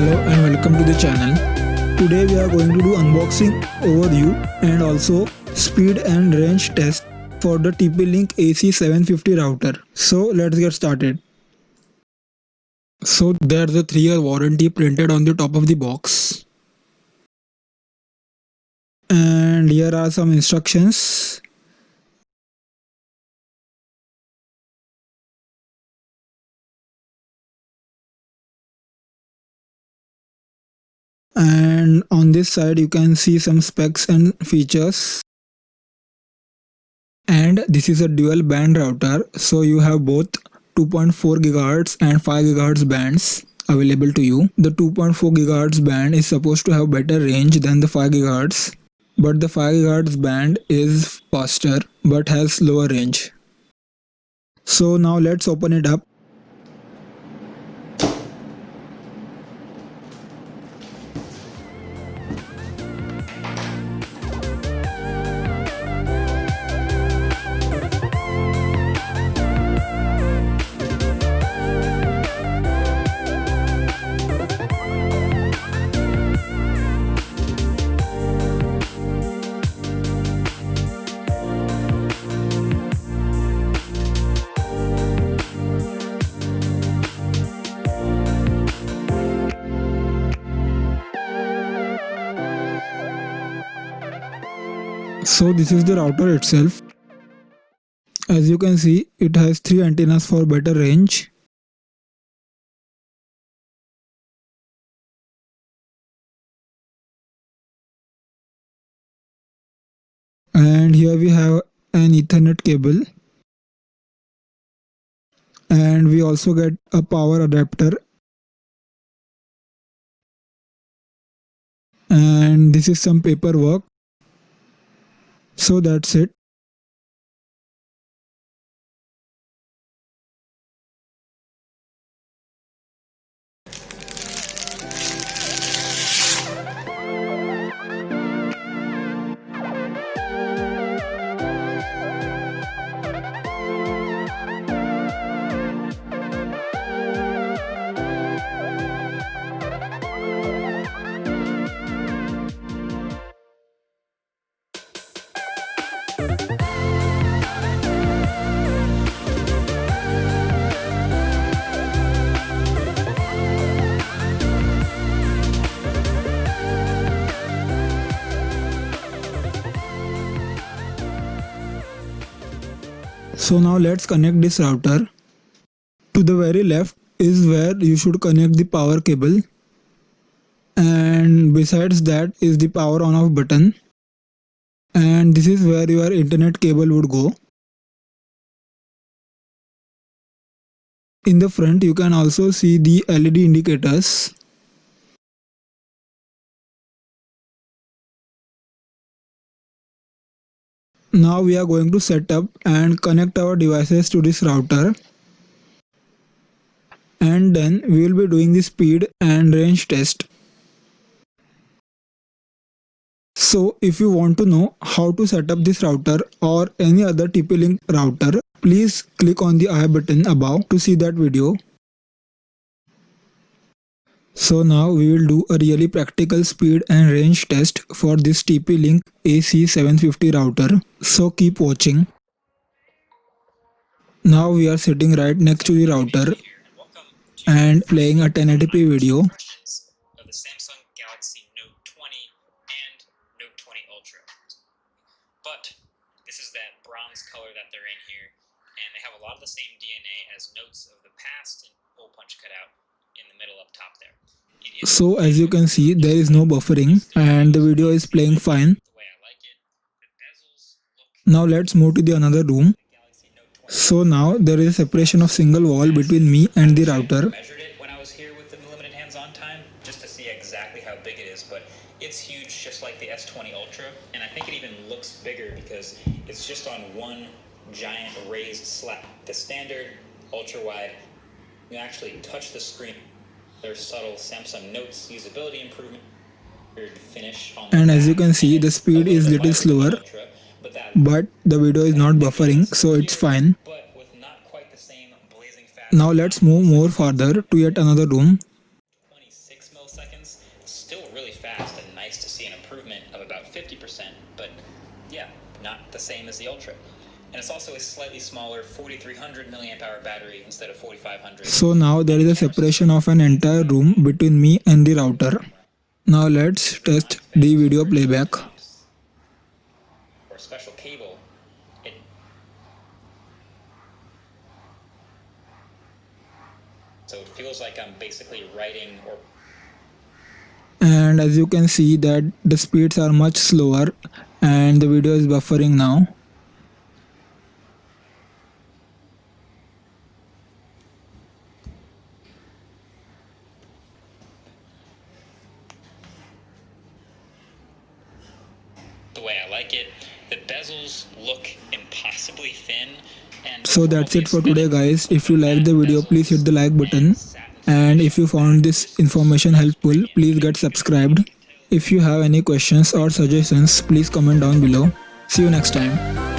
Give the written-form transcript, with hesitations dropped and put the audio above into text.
Hello and welcome to the channel. Today we are going to do unboxing, overview and also speed and range test for the TP-LINK AC750 router. So let's get started. So there's a 3-year warranty printed on the top of the box. And here are some instructions. And on this side you can see some specs and features. And this is a dual band router, so you have both 2.4 GHz and 5 GHz bands available to you. The 2.4 GHz band is supposed to have better range than the 5 GHz, but the 5 GHz band is faster but has lower range. So now let's open it up. So this is the router itself. As you can see, it has 3 antennas for better range. And here we have an Ethernet cable. And we also get a power adapter. And this is some paperwork. So that's it. So now let's connect this router. To the very left is where you should connect the power cable, and besides that is the power on off button, and this is where your internet cable would go. In the front you can also see the LED indicators. Now we are going to set up and connect our devices to this router, and then we will be doing the speed and range test. So if you want to know how to set up this router or any other TP-LINK router, please click on the I button above to see that video. So now we will do a really practical speed and range test for this TP-LINK AC750 router. So keep watching. Now we are sitting right next to the router and playing a 1080p video. Of the Samsung Galaxy Note 20 and Note 20 Ultra. But this is that bronze color that they're in here, and they have a lot of the same DNA as notes of the past and hole punch cutout in the middle up top there. So as you can see, there is no buffering and the video is playing fine. Now let's move to the another room. So now there is a separation of single wall between me and the router. I measured it when I was here with the limited hands-on time just to see exactly how big it is, but it's huge, just like the S20 Ultra, and I think it even looks bigger because it's just on one giant raised slab. The standard ultra-wide, you can actually touch the screen. There's subtle Samsung Notes usability improvement. Finish on and as you can see, the speed is little slower, but the video is not buffering, so it's fine. Now let's move more further to yet another room. same as the Ultra. And it's also a slightly smaller 4300 milliamp hour battery instead of 4500. So now there is a separation of an entire room between me and the router. Now let's test the video playback. Or special cable. So it feels like I'm basically writing or. And as you can see that the speeds are much slower and the video is buffering now. The way I like it, the bezels look impossibly thin. And so that's it for today guys. If you like the video, please hit the like button, and if you found this information helpful, please get subscribed. If you have any questions or suggestions, please comment down below. See you next time.